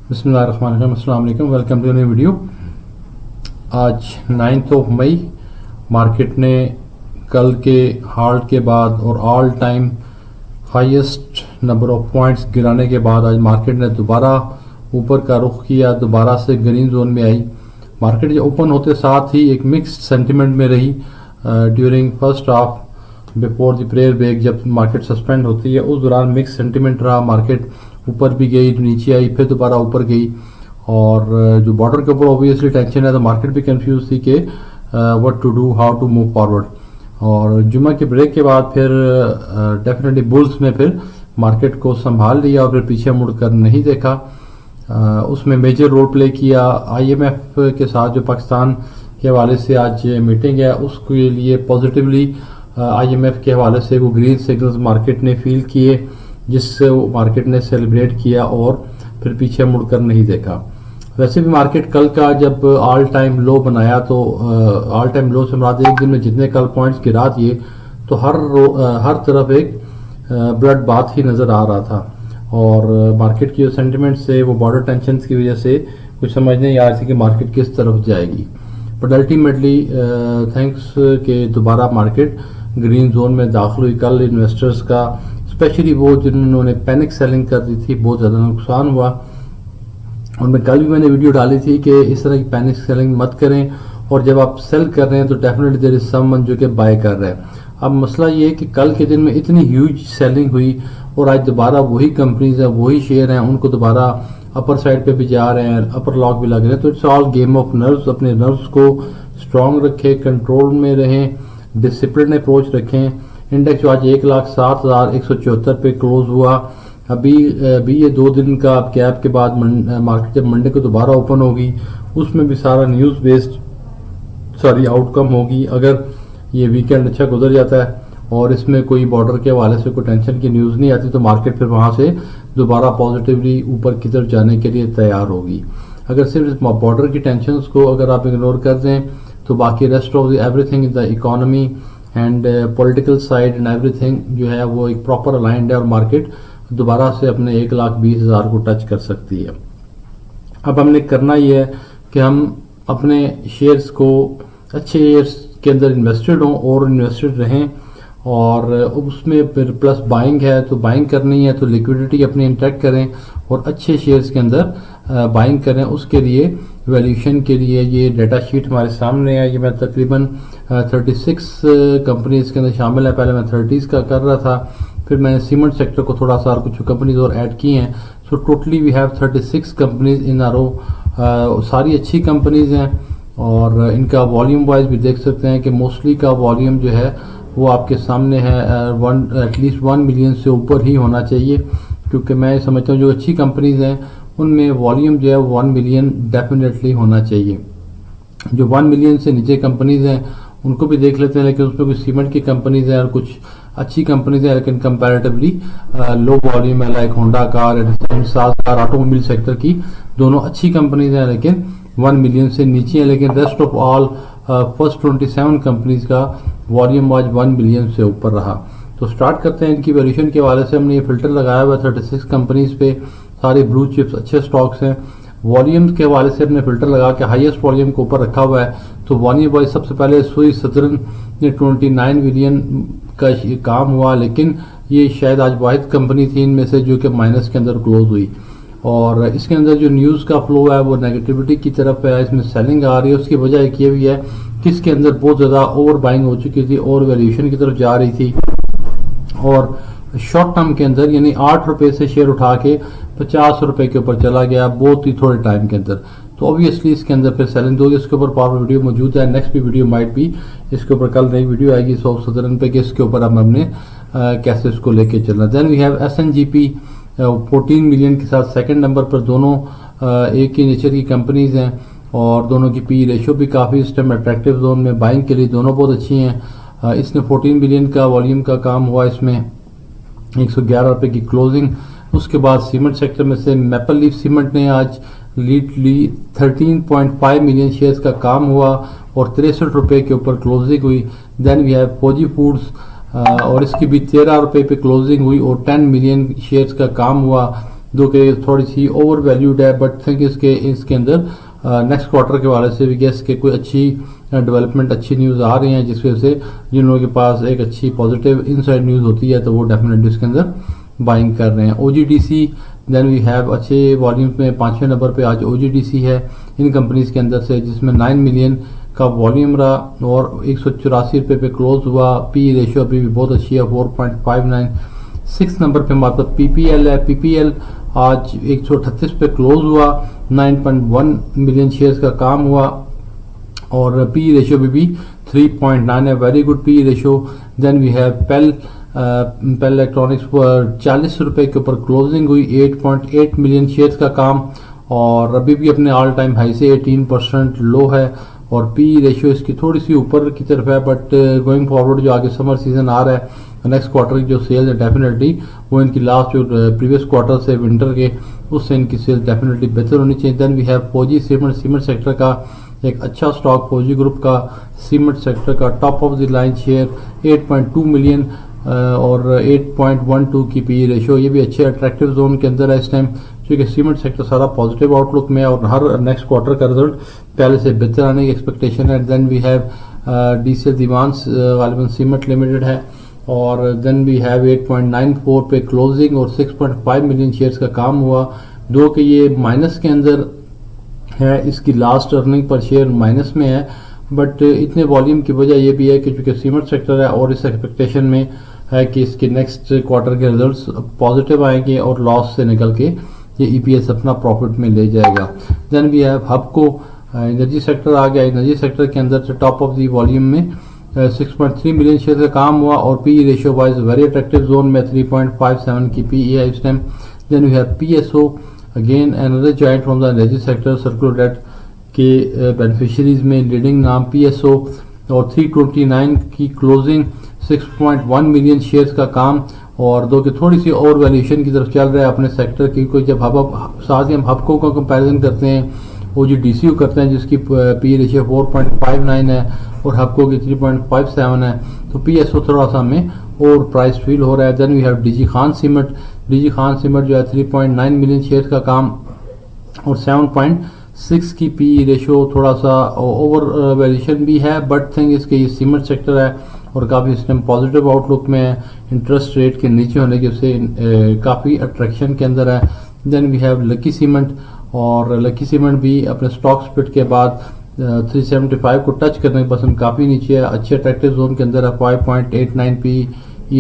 बिस्मिल्लाहिर्रहमानिर्रहीम, अस्सलाम वालेकुम, वेलकम टू न्यू वीडियो। आज 9 मई मार्केट ने कल के हाल्ट के बाद और all time highest number of points गिराने के बाद आज मार्केट ने दोबारा ऊपर का रुख किया, दोबारा से ग्रीन जोन में आई। मार्केट जो ओपन होते साथ ही एक मिक्स्ड सेंटिमेंट में रही during first half before the prayer break. जब मार्केट सस्पेंड होती है उस दौरान मिक्स सेंटिमेंट रहा, मार्केट ऊपर भी गई, नीचे आई, फिर दोबारा ऊपर गई। और जो बॉर्डर के ऊपर ऑब्वियसली टेंशन है तो मार्केट भी कंफ्यूज थी कि what to do, how to move forward. और जुम्मे के ब्रेक के बाद फिर डेफिनेटली बुल्स ने फिर मार्केट को संभाल लिया और फिर पीछे मुड़कर नहीं देखा। उसमें मेजर रोल प्ले किया IMF के साथ, जो पाकिस्तान के हवाले से आज मीटिंग है उसके लिए पॉजिटिवली IMF के हवाले से वो ग्रीन सिग्नल्स मार्केट ने फील किए, जिससे मार्केट ने सेलिब्रेट किया और फिर पीछे मुड़कर नहीं देखा। वैसे भी मार्केट कल का जब ऑल टाइम लो बनाया तो ऑल टाइम लो से मुराद एक दिन में जितने कल पॉइंट्स गिरा दिए तो हर तरफ एक ब्लड बाथ ही नज़र आ रहा था। और मार्केट की जो सेंटिमेंट से वो बॉर्डर टेंशन की वजह से कुछ समझ नहीं आ रही थी कि मार्केट किस तरफ जाएगी। बट अल्टीमेटली थैंक्स के दोबारा मार्केट ग्रीन जोन में दाखिल हुई। कल इन्वेस्टर्स का स्पेशली वो जिन्होंने पैनिक सेलिंग कर दी थी बहुत ज़्यादा नुकसान हुआ। और मैं कल भी मैंने वीडियो डाली थी कि इस तरह की पैनिक सेलिंग मत करें, और जब आप सेल कर रहे हैं तो डेफिनेटली देयर इज समवन जो कि बाय कर रहे हैं। अब मसला ये है कि कल के दिन में इतनी ह्यूज सेलिंग हुई और आज दोबारा वही कंपनीज हैं, वही शेयर हैं, उनको दोबारा अपर साइड पे भी जा रहे हैं, अपर लॉक भी लग रहे हैं। तो it's all game of nerves. अपने नर्व्स को स्ट्रांग रखें, कंट्रोल में रहें, डिसिप्लिन अप्रोच रखें। इंडेक्स जो आज 1,07,174 पे क्लोज हुआ। अभी ये 2 दिन का गैप के बाद मार्केट जब मंडे को दोबारा ओपन होगी उसमें भी सारा न्यूज़ बेस्ड सारी आउटकम होगी। अगर ये वीकेंड अच्छा गुजर जाता है और इसमें कोई बॉर्डर के हवाले से कोई टेंशन की न्यूज़ नहीं आती तो मार्केट फिर वहाँ से दोबारा पॉजिटिवली ऊपर की तरफ जाने के लिए तैयार होगी। अगर सिर्फ बॉर्डर की टेंशन को अगर आप इग्नोर कर दें तो बाकी rest of the everything in the economy and political side and everything जो है वो एक प्रॉपर अलाइंड है और मार्केट दोबारा से अपने 1,20,000 को टच कर सकती है। अब हमने करना ये है कि हम अपने शेयर्स को अच्छे शेयर्स के अंदर इन्वेस्टेड हों और इन्वेस्टेड रहें, और उसमें फिर प्लस बाइंग है तो बाइंग करनी है तो लिक्विडिटी अपनी इंटैक्ट करें और अच्छे शेयर्स के अंदर बाइंग करें। उसके लिए वैल्यूएशन के लिए ये डाटा शीट हमारे सामने है। ये मैं तकरीबन 36 कंपनीज के अंदर शामिल है। पहले मैं 30s का कर रहा था, फिर मैंने सीमेंट सेक्टर को थोड़ा सा और कुछ कंपनीज और ऐड की हैं। So totally we have 36 companies in a row. सारी अच्छी कंपनीज हैं और इनका वॉल्यूम वाइज भी देख सकते हैं कि मोस्टली का वॉल्यूम जो है वो आपके सामने है एटलीस्ट 1 मिलियन से ऊपर ही होना चाहिए, क्योंकि मैं समझता हूँ जो अच्छी कंपनीज हैं उनमें वॉल्यूम जो है 1 मिलियन डेफिनेटली होना चाहिए। जो 1 मिलियन से नीचे कंपनीज हैं उनको भी देख लेते हैं, लेकिन उसमें कुछ सीमेंट की कंपनीज हैं और कुछ अच्छी कंपनीज हैं लेकिन कंपैरेटिवली लो वॉल्यूम है, लाइक होंडा कार, सास कार, ऑटोमोबाइल सेक्टर की दोनों अच्छी कंपनीज हैं लेकिन 1 मिलियन से नीचे हैं। लेकिन rest of all first 27 companies का वॉल्यूम आज 1 मिलियन से ऊपर रहा। तो स्टार्ट करते हैं इनकी वैल्यूएशन के हवाले से। हमने ये फिल्टर लगाया हुआ 36 कंपनीज पे, सारे ब्लू चिप्स अच्छे स्टॉक्स हैं। वॉल्यूम्स के हवाले से हमने फिल्टर लगा के हाईएस्ट वॉल्यूम को ऊपर रखा हुआ है। तो वॉल्यूम वाइज सबसे पहले सुई सदरन ने 29 मिलियन का काम हुआ, लेकिन ये शायद आज वाहिद कंपनी थी इनमें से जो कि माइनस के अंदर क्लोज हुई। और इसके अंदर जो न्यूज़ का फ्लो है वो नेगेटिविटी की तरफ है, इसमें सेलिंग आ रही है। उसकी वजह एक ये भी है कि इसके अंदर बहुत ज़्यादा ओवर बाइंग हो चुकी थी और वैल्यूएशन की तरफ जा रही थी, और शॉर्ट टर्म के अंदर यानी 8 रुपये से शेयर उठा के 50 रुपये के ऊपर चला गया बहुत ही थोड़े टाइम के अंदर। तो ऑब्वियसली इसके अंदर फिर सेलिंग होगी। इसके ऊपर पावर वीडियो मौजूद है, नेक्स्ट भी वीडियो माइट भी इसके ऊपर कल नई वीडियो आएगी सॉफ्ट सदरन पे कि इसके ऊपर हमने कैसे इसको लेके चलना। Then we have SNGP 14 million के साथ सेकंड नंबर पर। दोनों एक ही नेचर की कंपनीज हैं और दोनों की पी रेशियो भी काफ़ी इस टाइम अट्रैक्टिव जोन में, बाइंग के लिए दोनों बहुत अच्छी हैं। इसने 14 मिलियन का वॉल्यूम का काम हुआ, इसमें 111 रुपये की क्लोजिंग। उसके बाद सीमेंट सेक्टर में से मैपल लीफ सीमेंट ने आज लीड ली 13.5 मिलियन शेयर्स का काम हुआ और 63 रुपये के ऊपर क्लोजिंग हुई। देन वी हैव फौजी फूड्स और इसकी भी 13 रुपये पे क्लोजिंग हुई और 10 मिलियन शेयर्स का काम हुआ। जो कि थोड़ी सी ओवर वैल्यूड है, बट थिंक इसके अंदर नेक्स्ट क्वार्टर के वाले से भी गेस के कोई अच्छी डेवलपमेंट, अच्छी न्यूज़ आ रही हैं, जिस वजह से जिन लोगों के पास एक अच्छी पॉजिटिव इनसाइड न्यूज़ होती है तो वो डेफिनेटली इसके अंदर बाइंग कर रहे हैं। OGDC देन वी हैव अच्छे वॉल्यूम्स में 5वें नंबर पे आज OGDC है इन कंपनीज के अंदर से, जिसमें 9 मिलियन का वॉल्यूम रहा और 184 रुपये पे क्लोज हुआ। पी रेशियो अभी भी बहुत अच्छी है 4.59। 6 नंबर पे हमारे पास PPL है। PPL आज 138 पे क्लोज हुआ, 9.1 मिलियन शेयर्स का काम हुआ और पी रेशियो भी 3.9 है, very good P ratio. Then we have Pel electronics पर 40 रुपये के ऊपर क्लोजिंग हुई, 8.8 मिलियन शेयर्स का काम और अभी भी अपने ऑल टाइम हाई से 18% लो है और पी रेशियो इसकी थोड़ी सी ऊपर की तरफ है, बट गोइंग फॉरवर्ड जो आगे समर सीजन आ रहा है, नेक्स्ट क्वार्टर की जो सेल है डेफिनेटली वो इनकी लास्ट जो प्रीवियस क्वार्टर से विंटर के उससे इनकी सेल डेफिनेटली बेहतर होनी चाहिए। देन वी हैव फौजी सीमेंट सेक्टर का एक अच्छा स्टॉक, फौजी ग्रुप का सीमेंट सेक्टर का top of the line share 8.2 million और 8.12 की पी रेशियो, ये भी अच्छे अट्रैक्टिव जोन के अंदर है इस टाइम, क्योंकि सीमेंट सेक्टर सारा पॉजिटिव आउटलुक में है और हर नेक्स्ट क्वार्टर का रिजल्ट पहले से बेहतर आने की एक्सपेक्टेशन है। Then we have DCL Dewans गालिबन सीमेंट लिमिटेड है और देन वी हैव 8.94 पे क्लोजिंग और 6.5 मिलियन शेयर्स का काम हुआ, जो कि ये माइनस के अंदर है, इसकी last earning per share minus में है, बट इतने वॉल्यूम की वजह ये भी है कि चूँकि सीमेंट सेक्टर है और इस एक्सपेक्टेशन में है कि इसके नेक्स्ट क्वार्टर के रिजल्ट्स पॉजिटिव आएंगे और लॉस से निकल के ये EPS अपना प्रॉफिट में ले जाएगा। Then we have Hubco energy sector आ गया। एनर्जी सेक्टर के अंदर से टॉप ऑफ दी वॉल्यूम में 6.3 मिलियन शेयर का काम हुआ और P ratio wise very attractive zone में 3.57 की पी है इस time. Then we have PSO again another joint from the energy sector, circular debt के बेनिफिशियरीज में लीडिंग नाम PSO और 329 की क्लोजिंग, 6.1 मिलियन शेयर्स का काम और दो कि थोड़ी सी ओवर वैल्यूएशन की तरफ चल रहा है अपने सेक्टर की। कोई जब साथ ही हम हबको का कंपैरिजन करते हैं OGDC करते हैं जिसकी पी रेशियो 4.59 है और हबको की 3.57 है, तो PSO थोड़ा सा हमें और प्राइस फील हो रहा है। Then we have DG Khan cement जो है 3.9 मिलियन शेयर्स का काम और 7.6 की पी रेशियो, थोड़ा सा ओवर वैल्यूएशन भी है, बट थिंग इसके ये सीमेंट सेक्टर है और काफ़ी इस टाइम पॉजिटिव आउटलुक में है, इंटरेस्ट रेट के नीचे होने की उससे काफ़ी अट्रैक्शन के अंदर है। Then we have lucky cement और लकी सीमेंट भी अपने स्टॉक स्प्लिट के बाद 375 को टच करने के पसंद काफ़ी नीचे है, अच्छे अट्रैक्टिव जोन के अंदर है। 5.89 पी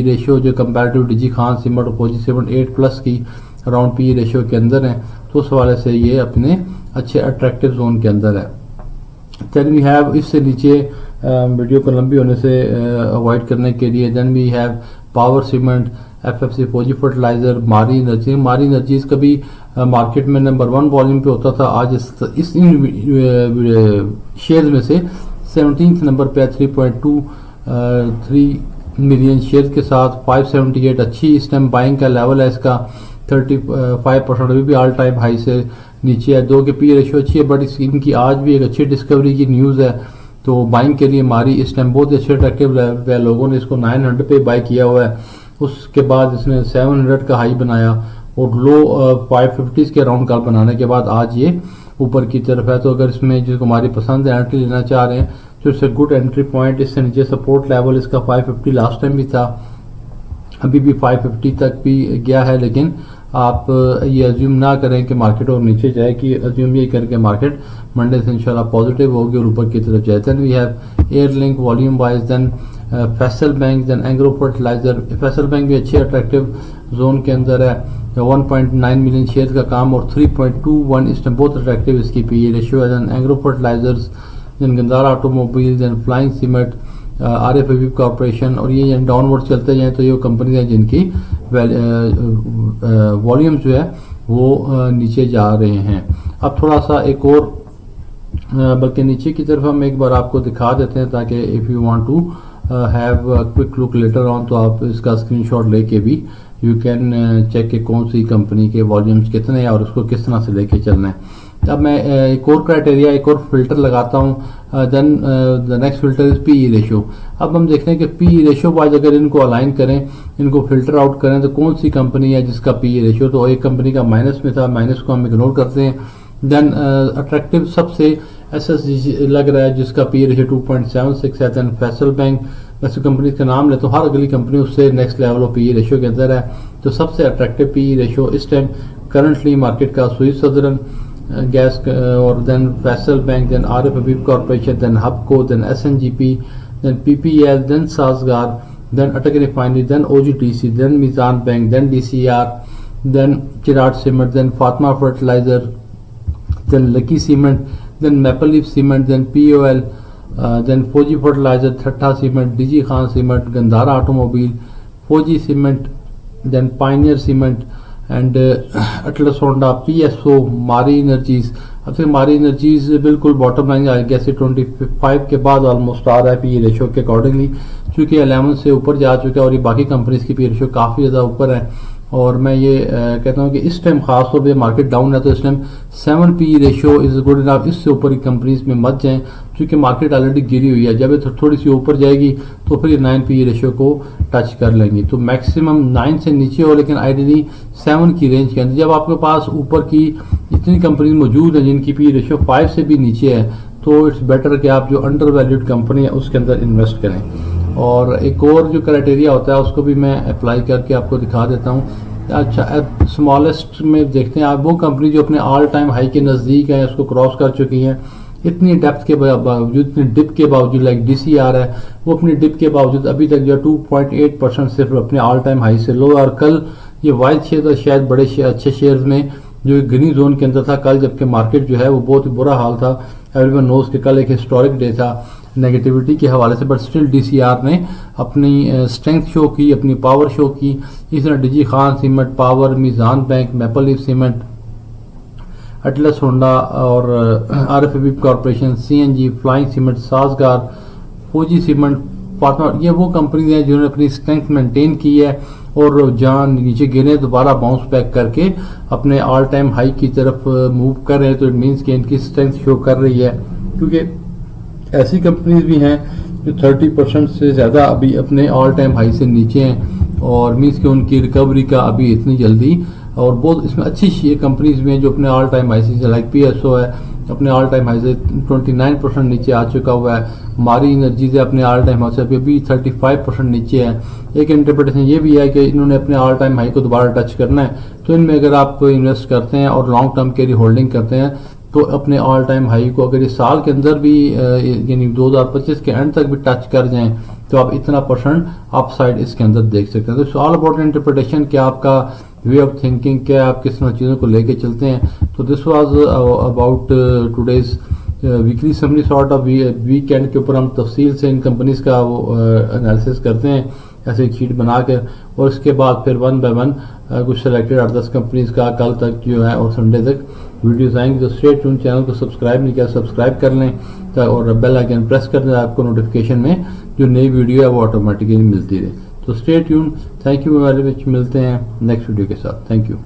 रेशियो जो कंपैरेटिव DG खान सीमेंट और फौजी सीमेंट 8+ की अराउंड पी रेशियो के अंदर है, तो उस हवाले से ये अपने अच्छे अट्रैक्टिव जोन के अंदर है। देन वी हैव इससे नीचे वीडियो को लंबी होने से अवॉइड करने के लिए then we have power cement, FFC Fauji fertiliser, Mari energies कभी मार्केट में नंबर 1 वॉल्यूम पे होता था, आज इस इन शेयर्स में से 17th नंबर पे 3.23 मिलियन शेयर्स के साथ 578 अच्छी इस टाइम बाइंग का लेवल है इसका। 35% अभी भी ऑल टाइम हाई से नीचे है, दो के पी रेशियो अच्छी है, बट इनकी आज भी एक अच्छी डिस्कवरी की न्यूज़ है, तो बाइंग के लिए मारी इस टाइम बहुत अच्छे अट्रैक्टिव है। लोगों ने इसको 900 पे बाई किया हुआ है, उसके बाद इसने 700 का हाई बनाया और लो 550 के अराउंड का बनाने के बाद आज ये ऊपर की तरफ है। तो अगर इसमें जिसको हमारी पसंद है एंट्री लेना चाह रहे हैं तो it's a good entry point. इससे नीचे सपोर्ट लेवल इसका 550 लास्ट टाइम भी था, अभी भी 550 तक भी गया है, लेकिन आप ये अज्यूम ना करें कि मार्केट और नीचे जाए, कि अज्यूम ये करके मार्केट मंडे से इंशाल्लाह पॉजिटिव होगी और ऊपर की तरफ जाए। Then we have airlink volume wise, then Faysal bank, then Engro fertiliser. Faysal bank भी अच्छे अट्रैक्टिव जोन के अंदर है, 1.9 मिलियन शेयर का काम और 3.21 इस टाइम बहुत अट्रैक्टिव इसकी पी रेशियो है। Then Engro fertilisers, then Gandhara automobile, then flying cement, RF corporation, और ये डाउनवर्ड चलते जाएँ तो ये कंपनी है जिनकी वॉल्यूम जो है वो नीचे जा रहे हैं। अब थोड़ा सा एक और बल्कि नीचे की तरफ हम एक बार आपको दिखा देते हैं, ताकि if you want to have a quick look later on तो आप इसका स्क्रीनशॉट लेके भी यू कैन चेक कि कौन सी कंपनी के वॉल्यूम्स कितने हैं और उसको किस तरह से लेके चलना है। अब मैं एक और क्राइटेरिया, एक और फिल्टर लगाता हूँ, then the next filter is PE ratio. अब हम देखते हैं कि पीई रेशो वाइज अगर इनको अलाइन करें, इनको फिल्टर आउट करें तो कौन सी कंपनी है जिसका पीई रेशो, तो एक कंपनी का माइनस में था, माइनस को हम इग्नोर करते हैं। देन अट्रैक्टिव सबसे एसएसजी लग रहा है जिसका पीई रेशो 2.76 है। देन फैसल बैंक, वैसे कंपनी का नाम ले तो हर अगली कंपनी उससे next level of PE ratio के अंदर है। तो सबसे अट्रैक्टिव पीई रेशो इस टाइम करंटली मार्केट का स्विस सदर्न गैस और then Faysal bank, then Arif Habib corporation, then Hubco, then SNGP, then PPL, then Sazgar, then Attock refinery, then OGDC, then Meezan bank, then DCR, then Cherat cement, then Fatima fertiliser, then Lucky cement, then Maple Leaf cement, then POL, then Fauji fertilizer, Thatta cement, DG Khan cement, Gandhara automobile, Fauji cement, then Pioneer cement and Atlas Honda, PSO, Mari energies. अब फिर मारी energies बिल्कुल bottom line आ गया, 25 के बाद almost आ रहा है P ratio के अकॉर्डिंगली, क्योंकि 11 से ऊपर जा चुका है और ये बाकी कंपनीज की पी रेशो काफ़ी ज़्यादा ऊपर है। और मैं ये कहता हूँ कि इस टाइम खास तौर पे मार्केट डाउन है तो इस time 7 P ratio is good enough. इससे ऊपर की कंपनीज में मत जाएं क्योंकि मार्केट ऑलरेडी गिरी हुई है। जब ये थोड़ी सी ऊपर जाएगी तो फिर ये 9 पी रेशो को टच कर लेंगी। तो मैक्सिमम 9 से नीचे हो, लेकिन आइडियली 7 की रेंज के अंदर। जब आपके पास ऊपर की इतनी कंपनीज मौजूद हैं जिनकी पी रेशो 5 से भी नीचे है तो इट्स बेटर कि आप जो अंडर वैल्यूड कंपनी है उसके अंदर इन्वेस्ट करें। और एक और जो क्राइटेरिया होता है उसको भी मैं अप्लाई करके आपको दिखा देता हूँ। अच्छा, स्मॉलेस्ट में देखते हैं आप वो कंपनी जो अपने ऑल टाइम हाई के नज़दीक है, उसको क्रॉस कर चुकी हैं। इतनी डेप्थ के बावजूद, इतनी डिप के बावजूद, लाइक डीसीआर है, वो अपनी डिप के बावजूद अभी तक जो 2.8% सिर्फ अपने ऑल टाइम हाई से लो। और कल ये वाइट शेयर था शायद बड़े अच्छे शेयर्स में जो ग्रीन जोन के अंदर था कल, जबकि मार्केट जो है वो बहुत ही बुरा हाल था। एवरीवन नोज कि कल एक हिस्टोरिक डे था नेगेटिविटी के हवाले से, बट स्टिल डीसीआर ने अपनी स्ट्रेंथ शो की, अपनी पावर शो की। इस तरह DG Khan cement, power, Meezan bank, Maple Leaf cement, Atlas Honda और Arif Habib corporation, CNG, Flying cement, Sazgar, Fauji cement, Fatima, ये वो कंपनी हैं जिन्होंने अपनी स्ट्रेंथ मेंटेन की है और जहाँ नीचे गिरे दोबारा बाउंस बैक करके अपने ऑल टाइम हाई की तरफ मूव कर रहे हैं। तो इट मीन्स कि इनकी स्ट्रेंथ शो कर रही है, क्योंकि ऐसी कंपनीज भी हैं जो 30% से ज़्यादा अभी अपने ऑल टाइम हाई से नीचे हैं और मीन्स कि उनकी रिकवरी का अभी इतनी जल्दी। और बहुत इसमें अच्छी कंपनीज भी हैं जो अपने ऑल टाइम हाई से, लाइक पीएसओ है अपने ऑल टाइम हाई से 29% नीचे आ चुका हुआ है। मारी एनर्जीज है अपने ऑल टाइम हाई से अभी 35% नीचे है। एक इंटरप्रिटेशन ये भी है कि इन्होंने अपने ऑल टाइम हाई को दोबारा टच करना है। तो इनमें अगर आप इन्वेस्ट करते हैं और लॉन्ग टर्म के लिए होल्डिंग करते हैं तो अपने ऑल टाइम हाई को अगर इस साल के अंदर भी यानी 2025 के एंड तक भी टच कर जाएं तो आप इतना % अपसाइड इसके अंदर देख सकते हैं। तो ऑल अबाउट इंटरप्रिटेशन, क्या आपका वे ऑफ थिंकिंग, क्या आप किस तरह चीज़ों को लेके चलते हैं। तो this was about today's weekly summary sort of weekend के ऊपर हम तफसील से इन कंपनीज का वो एनालिसिस करते हैं ऐसे एक शीट बना कर, और इसके बाद फिर 1 बाय 1 कुछ सेलेक्टेड 8-10 कंपनीज का कल तक जो है और संडे तक वीडियोस आएंगे। तो स्टे ट्यून, चैनल को सब्सक्राइब नहीं किया सब्सक्राइब कर लें और बेल आइकन प्रेस कर दें, आपको नोटिफिकेशन में जो नई वीडियो है वो ऑटोमेटिकली मिलती रहे। तो stay tune, thank you very much, मिलते हैं नेक्स्ट वीडियो के साथ। Thank you.